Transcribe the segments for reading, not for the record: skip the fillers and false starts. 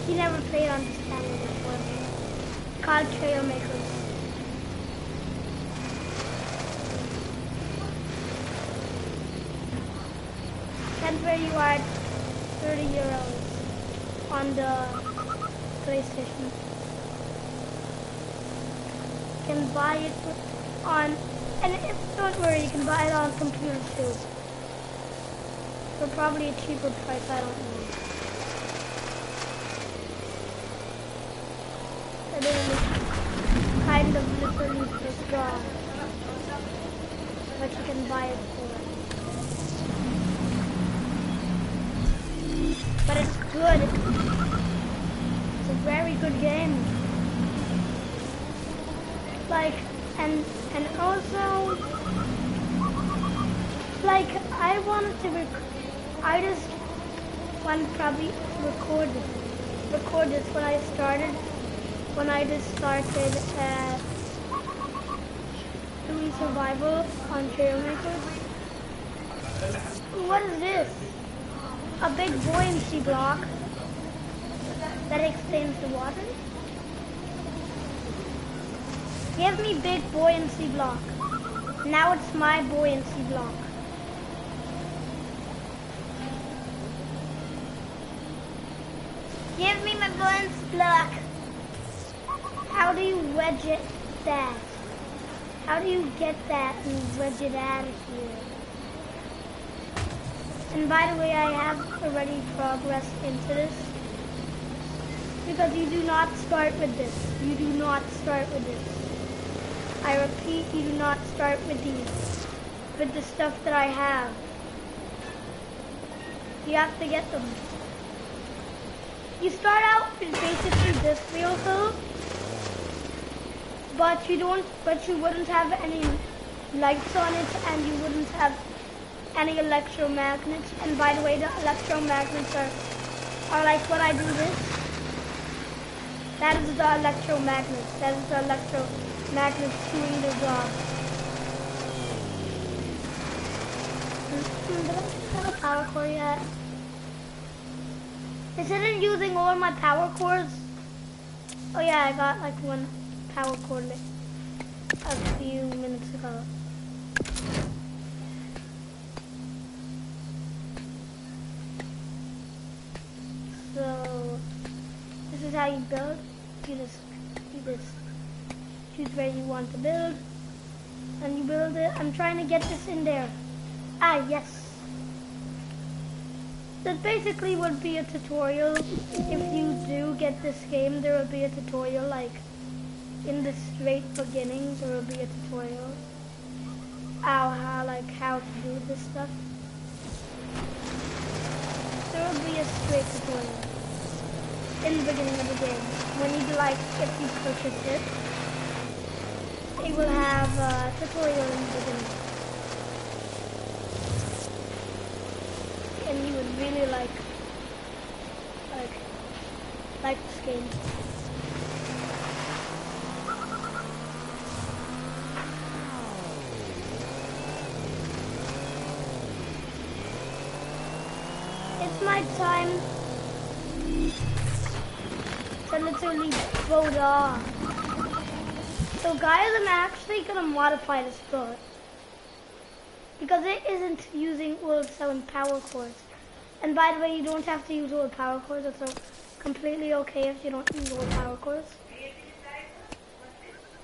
You never played on this channel before. Called Trailmakers. That's where you are at €30 on the PlayStation. You can buy it on, don't worry, you can buy it on computers too. For probably a cheaper price, I don't know. I didn't kind of literally just draw what you can buy it for. But it's good. It's a very good game. Like, and also, like, I wanted to I just want to probably record this when I just started doing survival on Trailmakers. What is this? A big buoyancy block that extends the water. Give me big buoyancy block. Now it's my buoyancy block. Give me my buoyancy block. How do you wedge it that? How do you get that and wedge it out of here? And by the way, I have already progressed into this. Because you do not start with this. You do not start with this. I repeat, you do not start with these. With the stuff that I have. You have to get them. You start out with basically this vehicle. But you wouldn't have any lights on it, and you wouldn't have any electromagnets. And by the way, the electromagnets are like when I do this. That is the electromagnets. That is the electromagnets doing their job. Did I have a power core yet? Is it using all my power cores? Oh yeah, I got like one power cord a few minutes ago. So this is how you build. You just choose where you want to build, and you build it. I'm trying to get this in there. Ah, yes. That basically would be a tutorial. If you do get this game, there will be a tutorial like in the straight beginnings. There will be a tutorial how to do this stuff. There will be a straight tutorial in the beginning of the game. When you if you purchase it, it will have a tutorial in the beginning. And you would really like this game. It's my time to literally vote off. So guys, I'm actually gonna modify this boat because it isn't using all 7 power cores. And by the way, you don't have to use all power cores. It's completely okay if you don't use all power cores.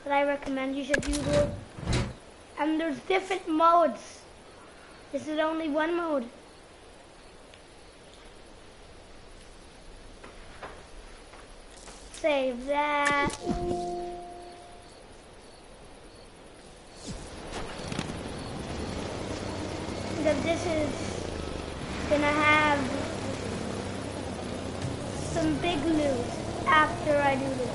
But I recommend you should use all. And there's different modes. This is only one mode. Save that. Because this is gonna have some big loot after I do this.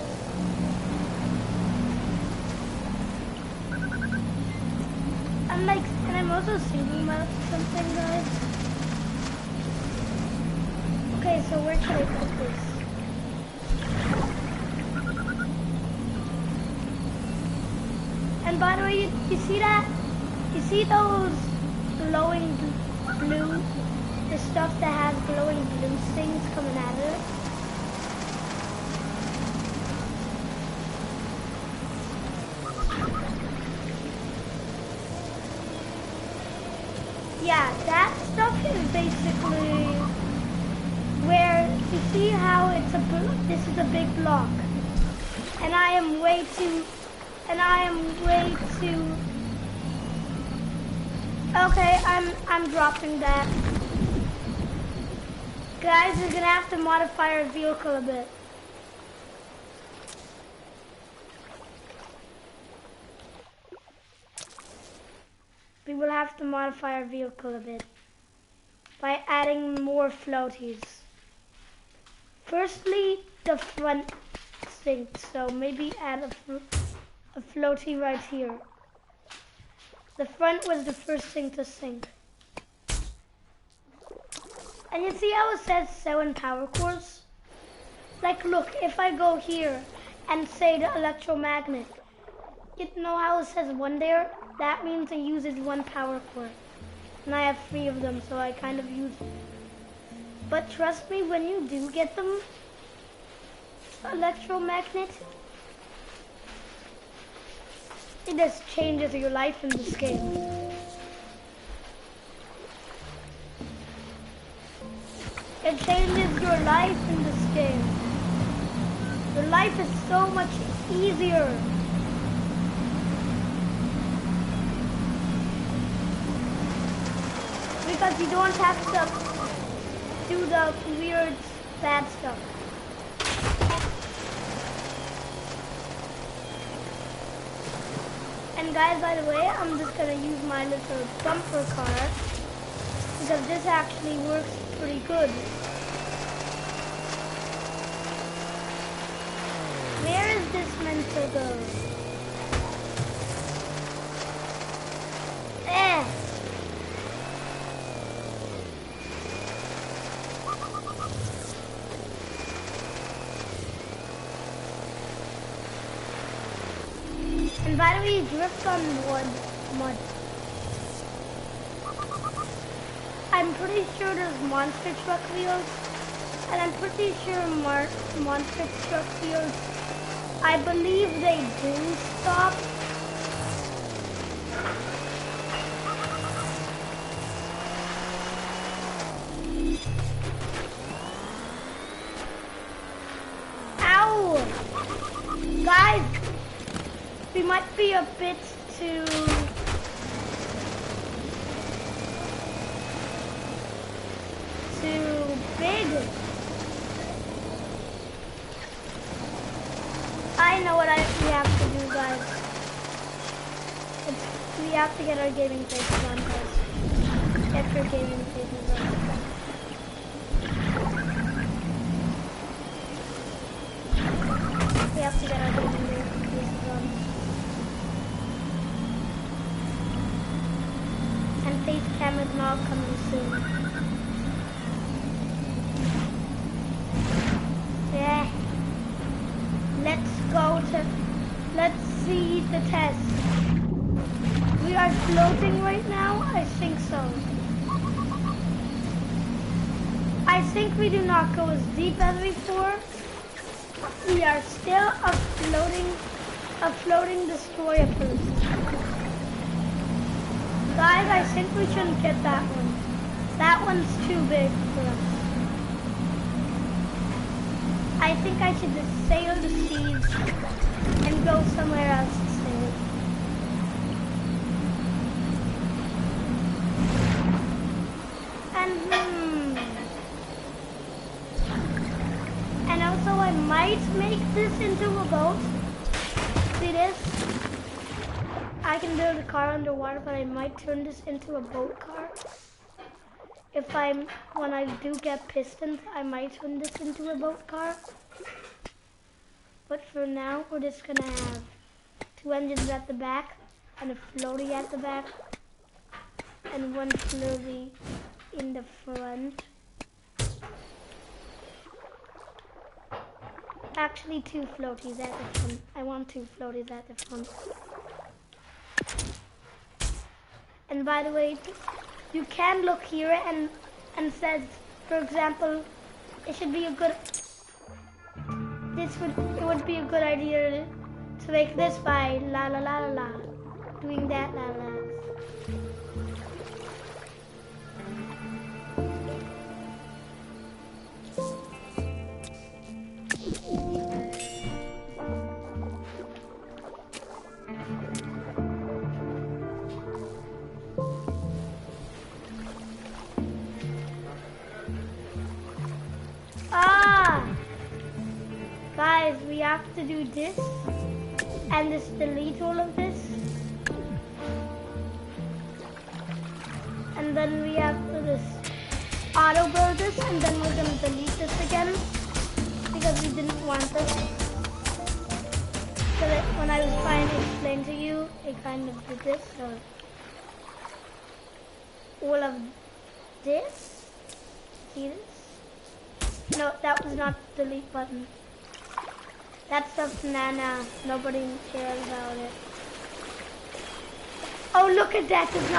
And I'm also thinking about something, guys. Okay, so where should I put this? And by the way, you see that? You see those glowing blue, the stuff that has glowing blue things coming out of it? this is a big block, and I am way too. Okay, I'm dropping that. Guys, we're gonna have to modify our vehicle a bit. We will have to modify our vehicle a bit by adding more floaties. Firstly, the front sinks, so maybe add a floaty right here. The front was the first thing to sink. And you see how it says 7 power cores? Like, look, if I go here and say the electromagnet, you know how it says 1 there? That means it uses 1 power core. And I have 3 of them, so I kind of use it. But trust me, when you do get them, electromagnet, it just changes your life in this game. It changes your life in this game. Your life is so much easier. Because you don't have to do the weird bad stuff. And guys, by the way, I'm just gonna use my little bumper car because this actually works pretty good. Where is this meant to go? And by the way, drift on mud. I'm pretty sure there's monster truck wheels, and I'm pretty sure monster truck wheels, I believe they do stop. Ow! Guys, we might be a bit too big. I know what we have to do, guys. We have to get our gaming faces on, guys. Get your gaming faces on. We have to get our gaming faces on. And face cam is not coming soon. Yeah. Let's see the test. We are floating right now? I think so. I think we do not go as deep as before. We are still a floating destroyer person. Guys, I think we shouldn't get that one. That one's too big for us. I think I should just sail the seas and go somewhere else to sail. And also I might make this into a boat. See this? I can build a car underwater, but I might turn this into a boat car. When I do get pistons, I might turn this into a boat car. But for now, we're just gonna have 2 engines at the back and a floaty at the back and 1 floaty in the front. Actually, 2 floaties at the front. I want 2 floaties at the front. And by the way, you can look here and says, for example, it would be a good idea to make this by la la la la la, doing that la la. guys, we have to do this and just delete all of this. And then we have to just auto build this, and then we're gonna delete this again because we didn't want this. So that when I was trying to explain to you, it kind of did this. So all of this, see this? No, that was not the delete button. That's stuff's nana. Nobody cares about it. Oh, look at that. Does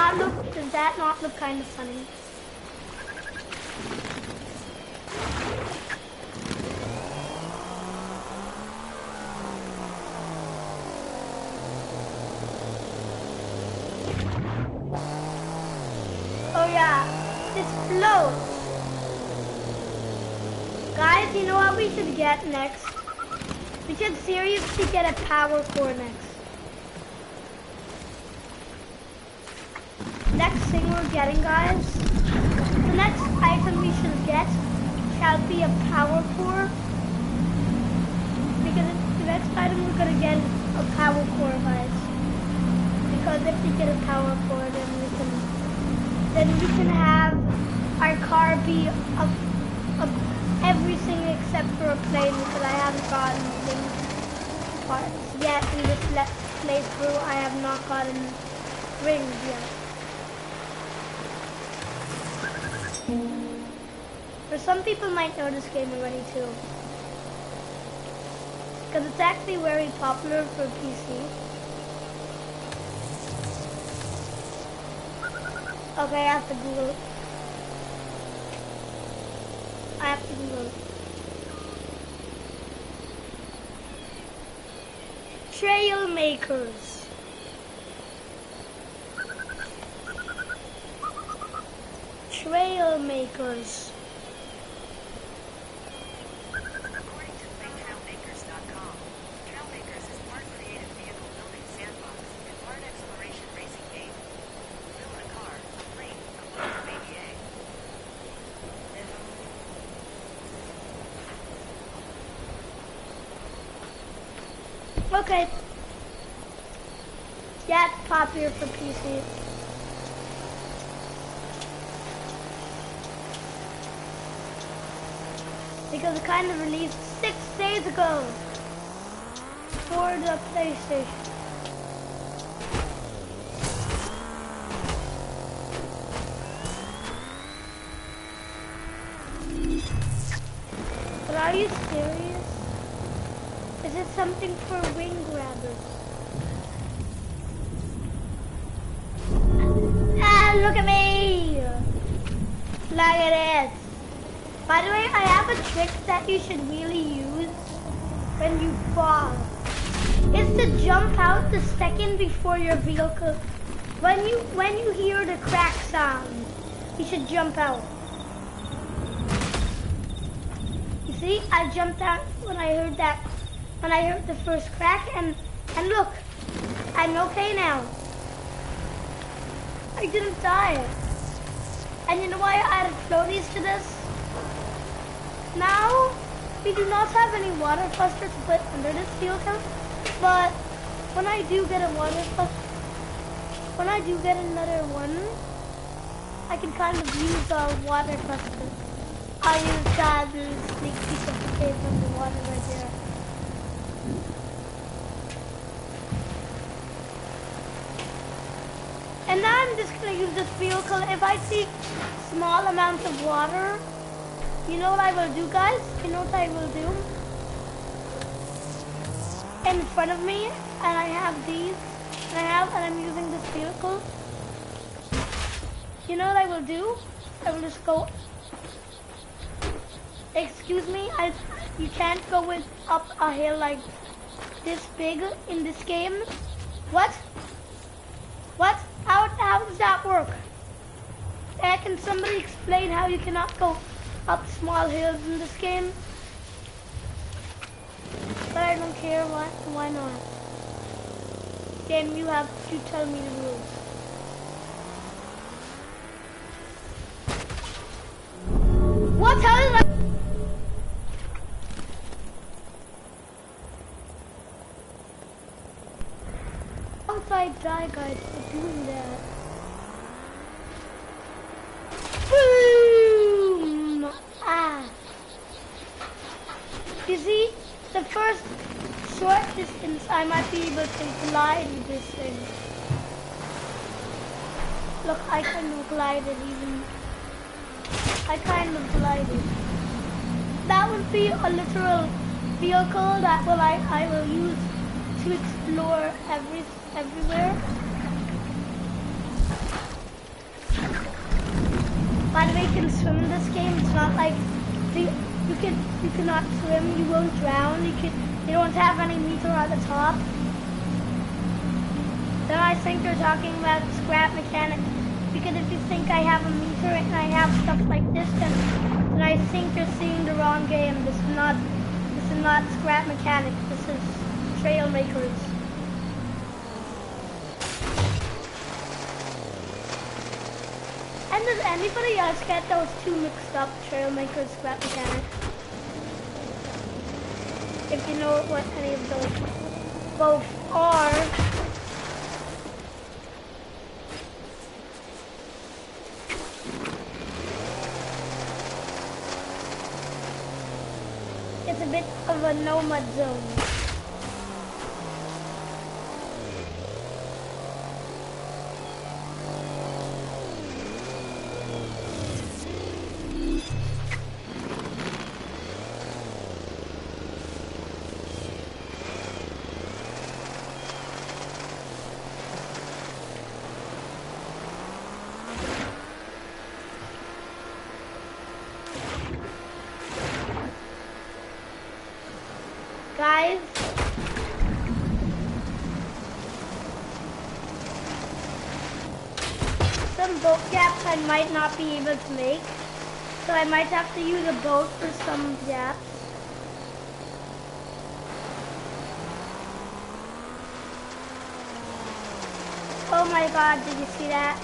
that not look kind of funny? Oh yeah, this float. Guys, you know what we should get next? We should seriously get a power core next. Next thing we're getting, guys, the next item we should get shall be a power core. Because the next item we're gonna get a power core, guys. Because if we get a power core, then we can have our car be everything except for a plane, because I haven't gotten things parts yet in this playthrough. I have not gotten rings yet. For some people might know this game already too, because it's actually very popular for PC. Okay, I have to Google it. I have to Google it. Trail makers. Trail makers. According to playtrailmakers.com, Trailmakers is part creative vehicle building sandbox and part exploration racing game. Build a car, a plane, a boat, a baby egg. Okay. Yeah, it's popular for PC. Because it kind of released 6 days ago for the PlayStation. But are you serious? Is it something for wing grabbers? Ah, look at me! Look at this. By the way, I have a trick that you should really use when you fall. It's to jump out the second before your vehicle. When you hear the crack sound, you should jump out. You see, I jumped out when I heard that. When I heard the first crack, and look, I'm okay now. I didn't die. And you know why I added floaties to this? Now, we do not have any water cluster to put under this vehicle, but when I do get a water cluster, when I do get another one, I can kind of use a water cluster. I'll use that to sneak peek of the cave from the water right there. And now I'm just gonna use this vehicle. If I see small amounts of water, you know what I will do, guys? You know what I will do? In front of me, and I have these, and I'm using this vehicle. You know what I will do? I will just go. Excuse me, you can't go up a hill like this big in this game. What? What? How does that work? Can somebody explain how you cannot go up small hills in this game? But I don't care. Why not? Game, you tell me the rules. What? How did I? if I die, guys, for doing that. Boom! Ah. You see, the first short distance I might be able to glide with this thing. Look, I kind of glided even. I kind of glided. That would be a literal vehicle that I will use to explore everywhere. By the way, you can swim in this game. It's not like you cannot swim. You won't drown. You don't have any meter at the top. Then I think you're talking about scrap mechanics. Because if you think I have a meter and I have stuff like this, then I think you're seeing the wrong game. This is not scrap mechanics. This is trail makers. And does anybody else get those two mixed up, trail makers, scrap mechanics? If you know what any of those both are. It's a bit of a nomad zone. Guys, some boat gaps I might not be able to make, so I might have to use a boat for some gaps. Oh my god, did you see that?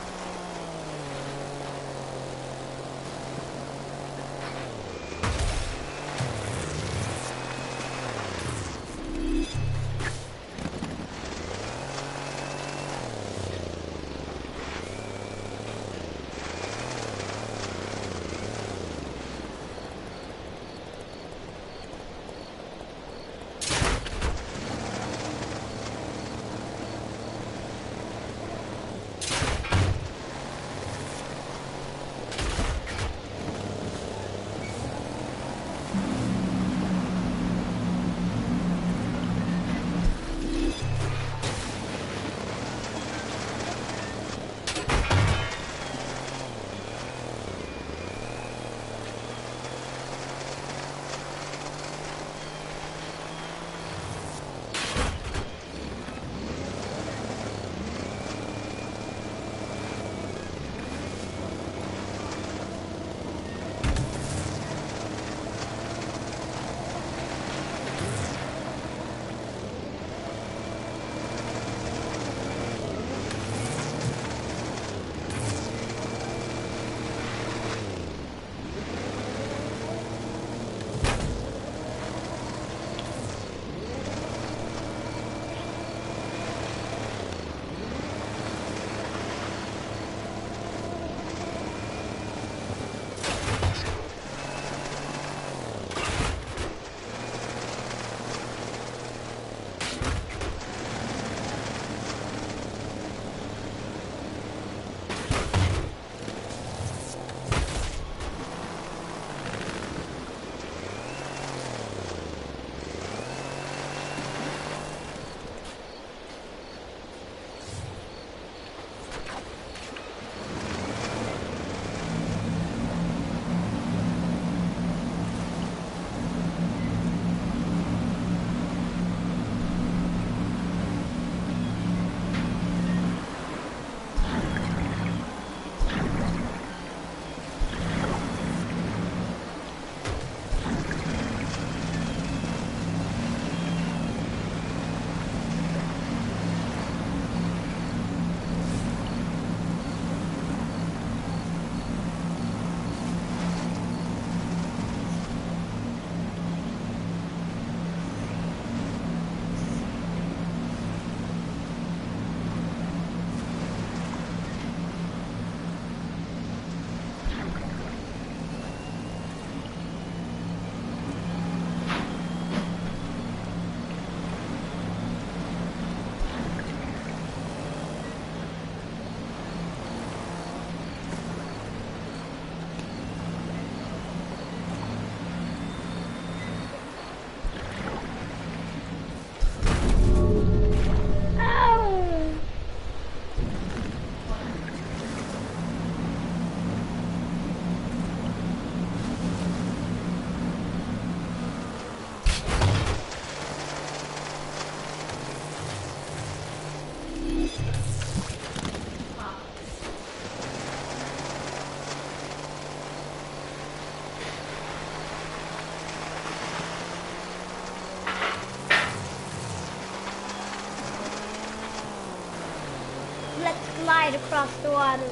slide across the water.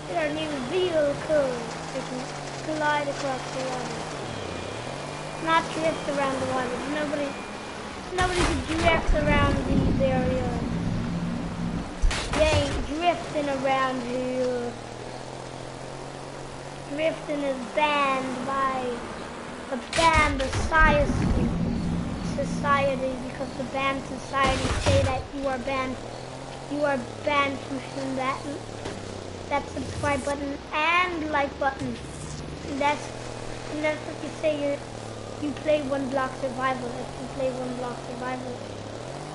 With our new vehicle, we can slide across the water. Not drift around the water. Nobody can drift around these areas. They ain't drifting around here. Drifting is banned by the banned society because the banned society say that you are banned from hitting that subscribe button and like button. And that's what you say. You play One Block Survival. If you play One Block Survival,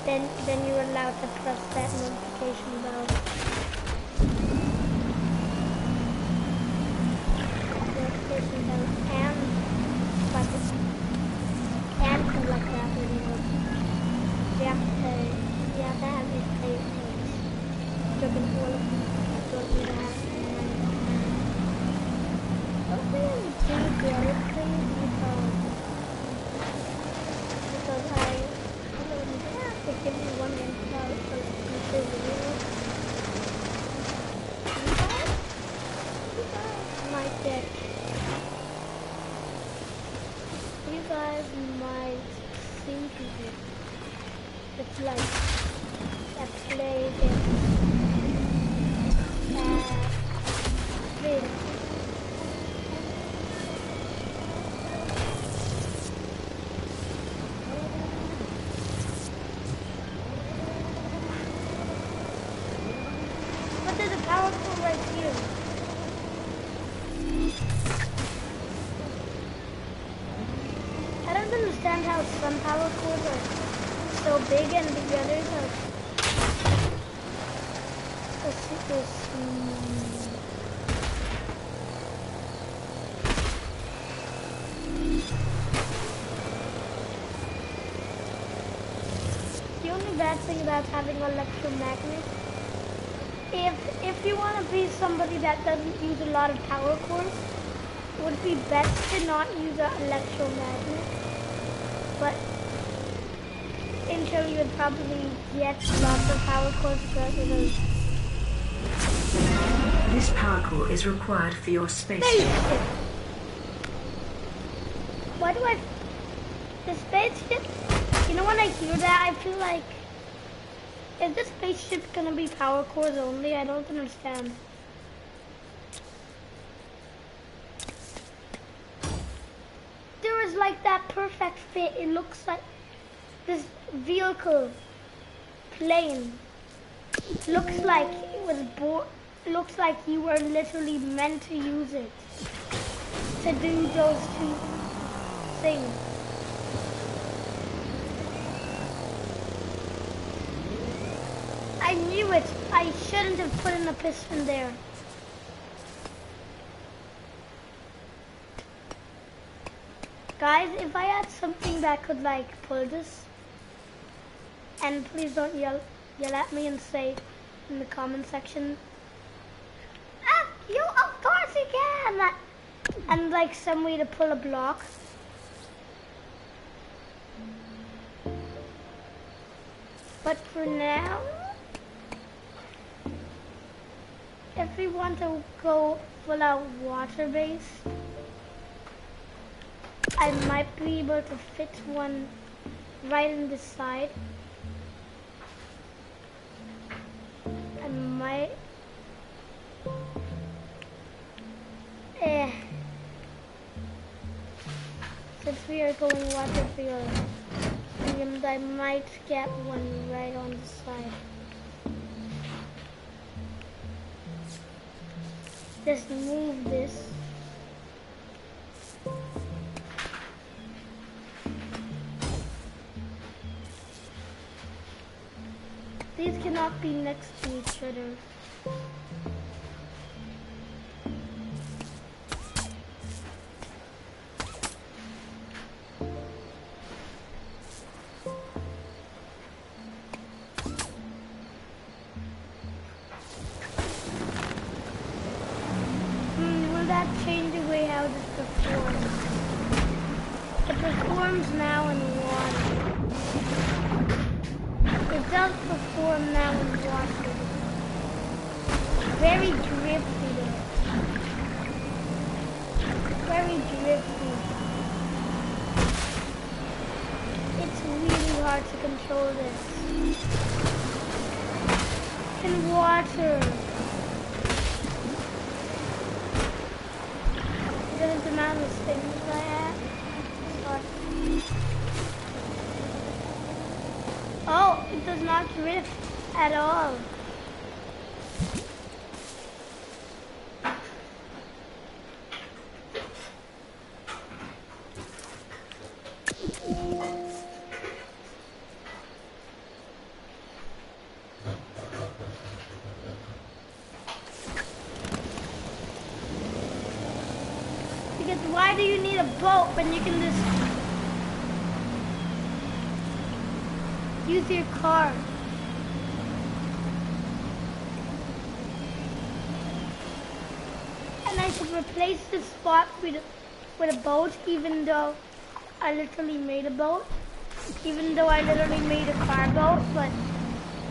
then you're allowed to press that notification bell. Notification bell and button and like that video. You have to have these players. You're gonna all of them. Don't need to have okay, do the other thing because I have to give you one info for the video. You guys might get. You guys might think it's like a play this video. But there's a power tool right here. I don't understand how some power cords are so big and the others are so super small. The only bad thing about having electromagnets, if you want to be somebody that doesn't use a lot of power cords, it would be best to not use an electromagnet. But until you would probably get lots of power cords throughout your nose. This power core is required for your spaceship. Spaceship! Why do I... The spaceship? You know when I hear that, I feel like... Is the spaceship gonna be power cores only? I don't understand. There is like that perfect fit. It looks like this vehicle plane looks like it was looks like you were literally meant to use it to do those two things. I knew it. I shouldn't have put in a piston there. Guys, if I had something that could like pull this, and please don't yell at me and say in the comment section, you of course you can, and like some way to pull a block. But for now, if we want to go full out water based, I might be able to fit one right in this side. I might. Since we are going water field, and I might get one right on the side. Just move this. These cannot be next to each other. Will that change the way how this performs? It performs now in water. It does perform now in water. very drifty though. Very drifty. It's really hard to control this. In water. That is the amount of things I have. Oh, it does not drift at all. Because why do you need a boat when you can just use your car? And I should replace this spot with a boat, even though I literally made a boat. Even though I literally made a car boat,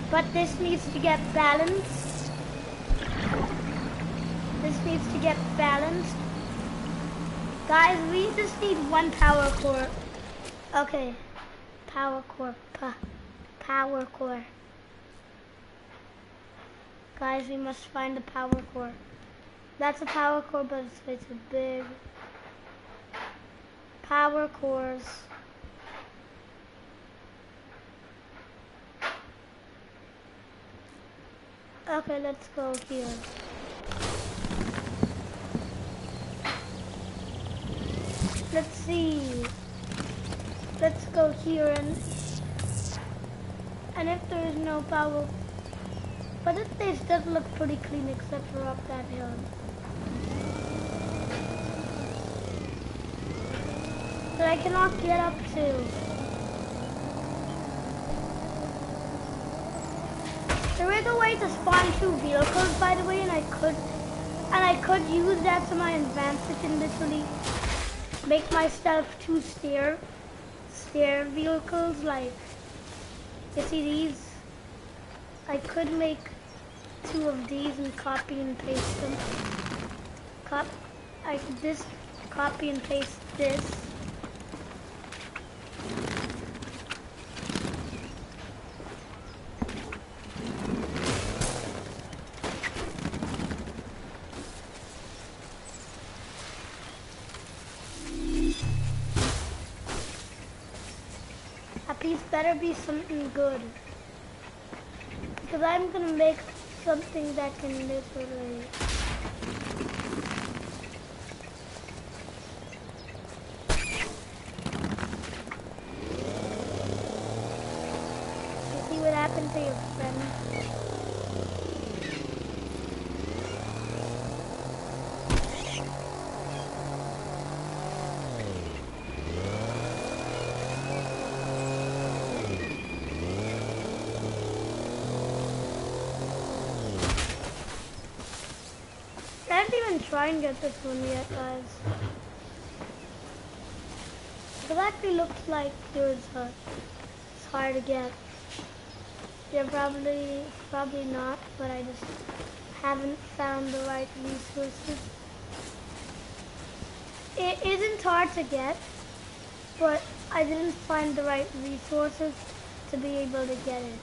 but this needs to get balanced. This needs to get balanced. Guys, we just need one power core. Okay. Power core. Power core. Guys, we must find the power core. That's a power core, but it's a big power cores. Okay, let's go here. Let's see. Let's go here and if there is no power, but this place does look pretty clean except for up that hill. That I cannot get up to. There is a way to spawn 2 vehicles, by the way, and I could use that to my advantage and literally make myself 2 stair vehicles. Like, you see these? I could make 2 of these and copy and paste them. I could just copy and paste this. These better be something good, because I'm gonna make something that can literally you see what happened to your friend. I didn't even try and get this one yet, guys. It actually looks like yours it's hard to get. Yeah, probably not, but I just haven't found the right resources. It isn't hard to get, but I didn't find the right resources to be able to get it.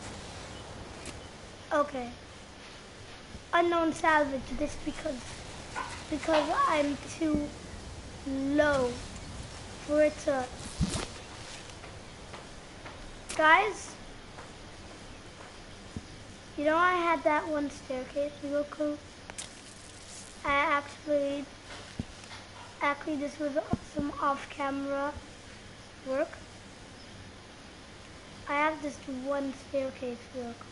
Okay. Unknown salvage, this because I'm too low for it to. Guys, you know I had that one staircase real cool. I actually this was some off-camera work. I have this one staircase real cool.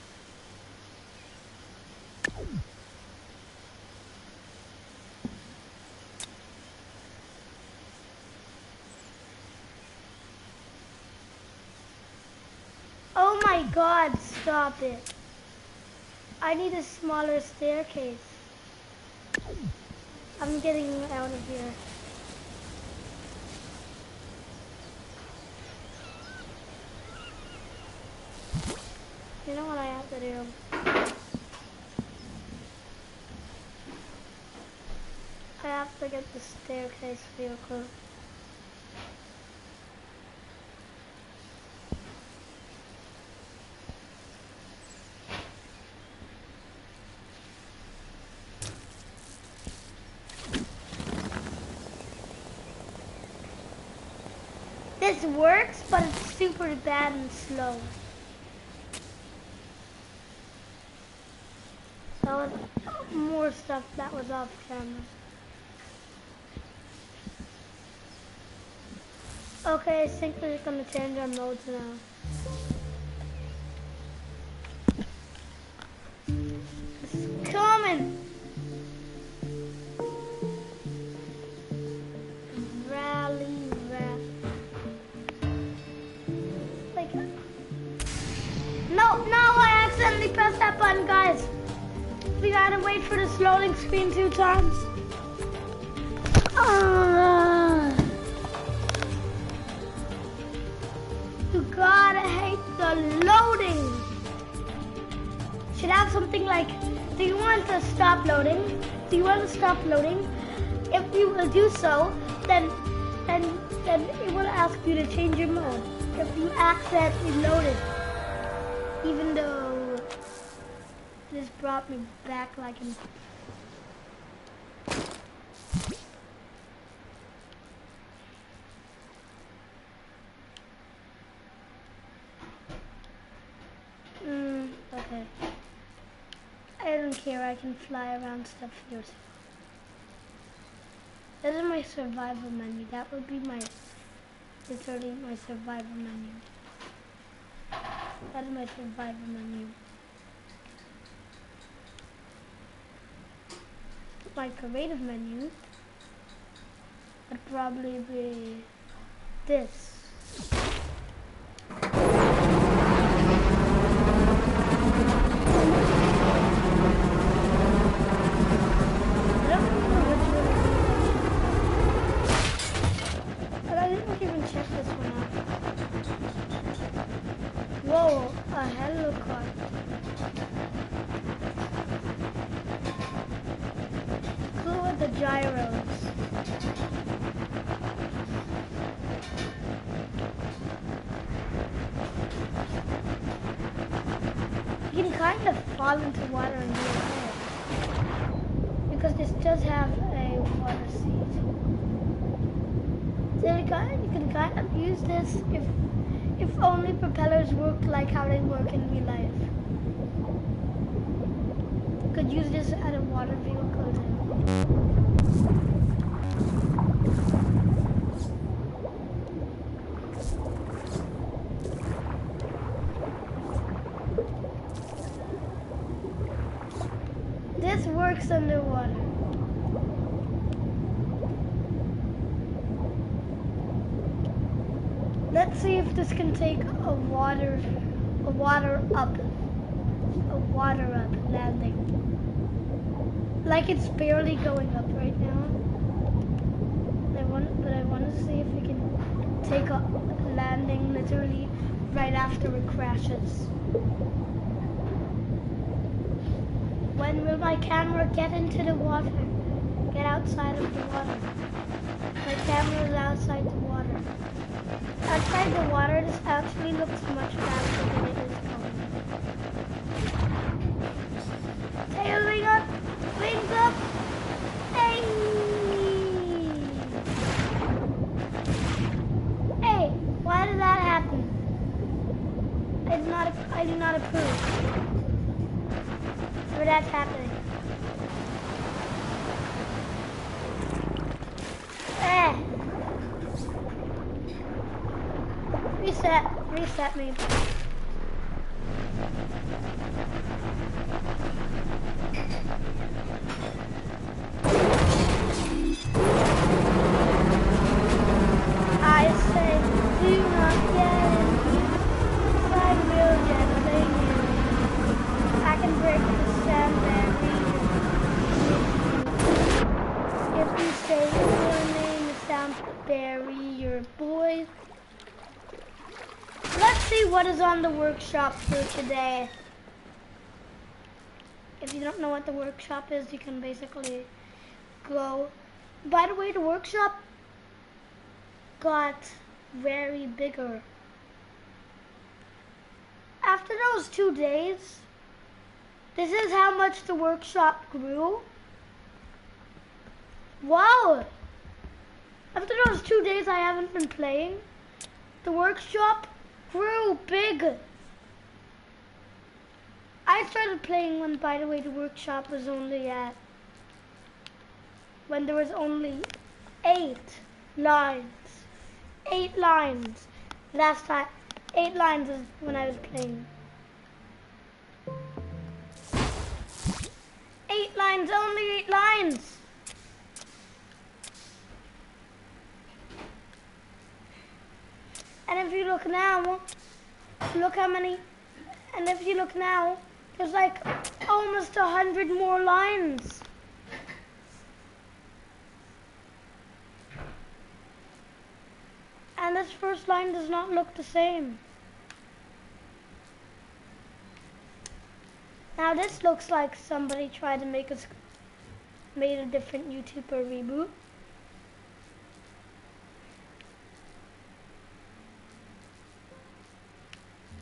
Oh my god, stop it. I need a smaller staircase. I'm getting out of here. You know what, I have to do? get the staircase vehicle. This works, but it's super bad and slow. So more stuff that was off camera. Okay, I think we're gonna change our modes now. It's coming! Rally. Like, no, I accidentally pressed that button, guys. We gotta wait for this loading screen 2 times. You gotta hate the loading. Should have something like, do you want to stop loading? Do you want to stop loading? If you will do so, then it will ask you to change your mode. If you accidentally loaded, even though this brought me back like in okay. I don't care, I can fly around stuff here. This is my survival menu. That would be my, literally my survival menu. That is my survival menu. My creative menu would probably be this. Whoa, a helicopter. Cool with the gyros. You can kind of fall into water and be okay. Because this does have a water seat. So you can kind of use this if only propellers worked like how they work in real life. Could use this as a water vehicle too. This works underwater. Let's see if this can take a water up landing. Like it's barely going up right now. But I want to see if we can take a landing literally right after it crashes. When will my camera get into the water? Get outside of the water. My camera is outside the water. Outside the water, this actually looks much faster than it is going. Tailing up, wings up, hey! Hey, why did that happen? I do not approve. But that's happening. Reset me. I say, do not get in. I will get you. I can break the sand barrier. If you say your name is sound barrier, boys. Let's see what is on the workshop for today. If you don't know what the workshop is, you can basically go By the way, the workshop got very bigger. After those 2 days, this is how much the workshop grew. Wow! After those 2 days I haven't been playing, the workshop grew big. I started playing when, by the way, the workshop was only at, when there was only 8 lines. 8 lines. Last time, 8 lines is when I was playing. 8 lines, only 8 lines. And if you look now, look how many, and if you look now, there's like almost 100 more lines. And this first line does not look the same. Now this looks like somebody tried to made a different YouTuber reboot.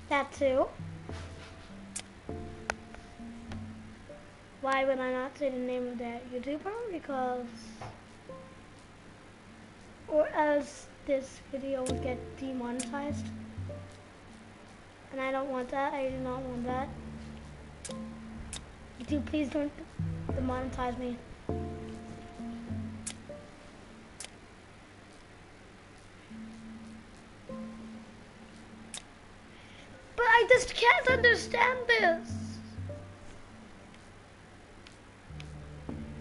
That too. Why would I not say the name of that YouTuber? Because, or else this video would get demonetized. And I don't want that. I do not want that. YouTube, please don't demonetize me. But I just can't understand this.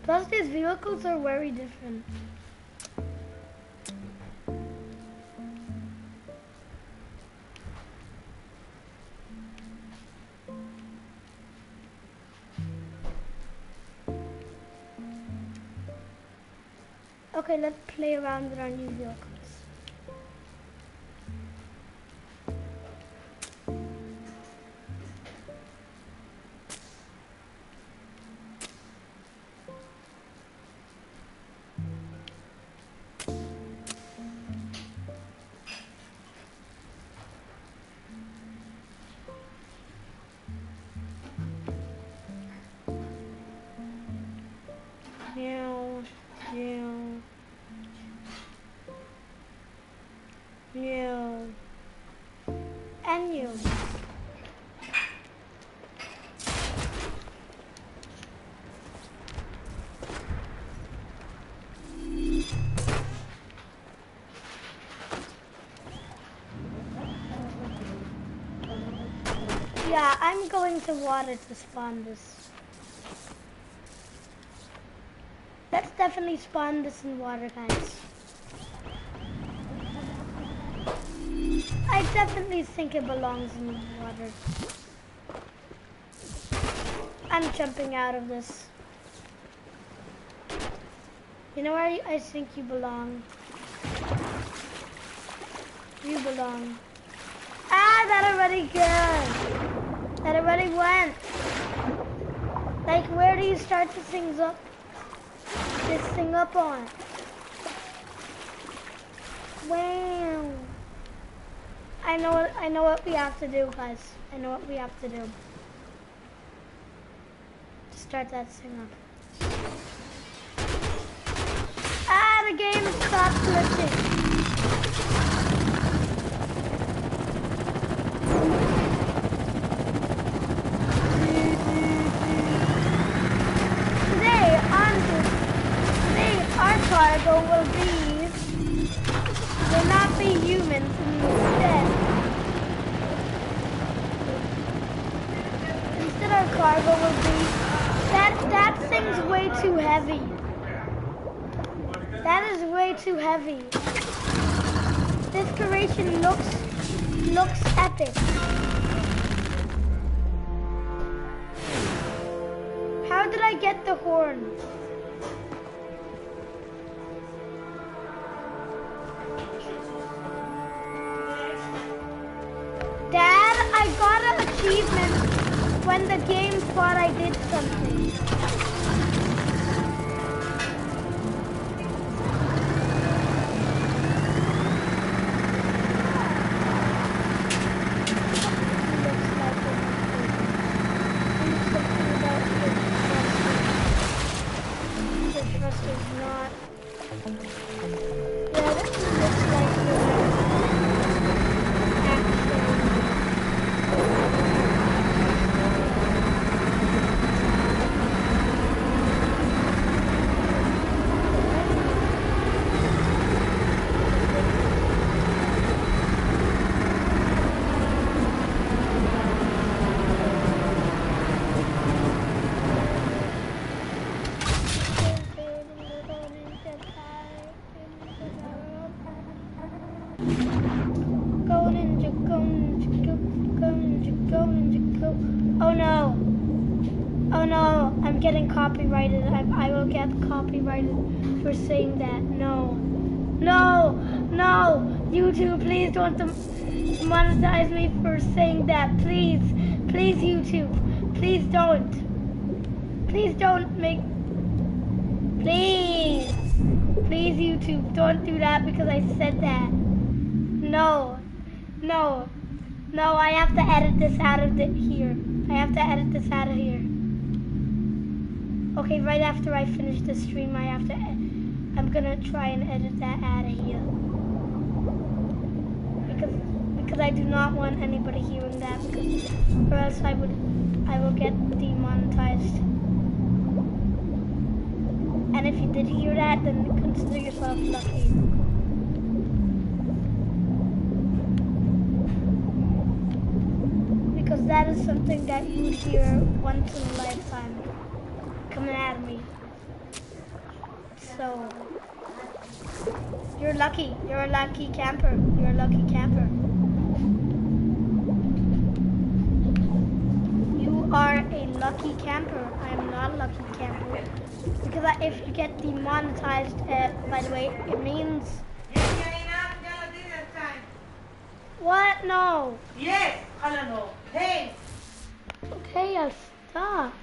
Plus, these vehicles are very different. Okay, let's play around with our new vehicles. And you. Yeah, I'm going to water to spawn this. Let's definitely spawn this in water, guys. I definitely think it belongs in the water. I'm jumping out of this. You know where I think you belong? You belong. Ah, that already good. That already went. Like, where do you start this thing up on? Wow. I know what we have to do, guys. I know what we have to do to start that thing up. Ah, the game stopped glitching. Today our cargo will not be humans instead. Instead our cargo will be, that thing's way too heavy. That is way too heavy. This creation looks epic. How did I get the horn? Dad, I got an achievement when the game thought I did something. ninja go, ninja go, go, ninja go, ninja go. Oh no. Oh no, I'm getting copyrighted. I will get copyrighted for saying that. No. No, no. YouTube, please don't monetize me for saying that. Please. Please, YouTube. Please don't. Please don't make... Please. Please, YouTube, don't do that because I said that. No. No. No, I have to edit this out of here. I have to edit this out of here. Okay, right after I finish the stream, I'm gonna try and edit that out of here. Because I do not want anybody hearing that, or else I will get demonetized. And if you did hear that, then consider yourself lucky. Because that is something that you would hear once in a lifetime coming at me. So, you're lucky. You're a lucky camper. You're a lucky camper. You are a lucky camper. I am not a lucky camper. Because if you get demonetized, by the way, it means... What? No. Yes, I don't know. Hey. Okay, I'll stop.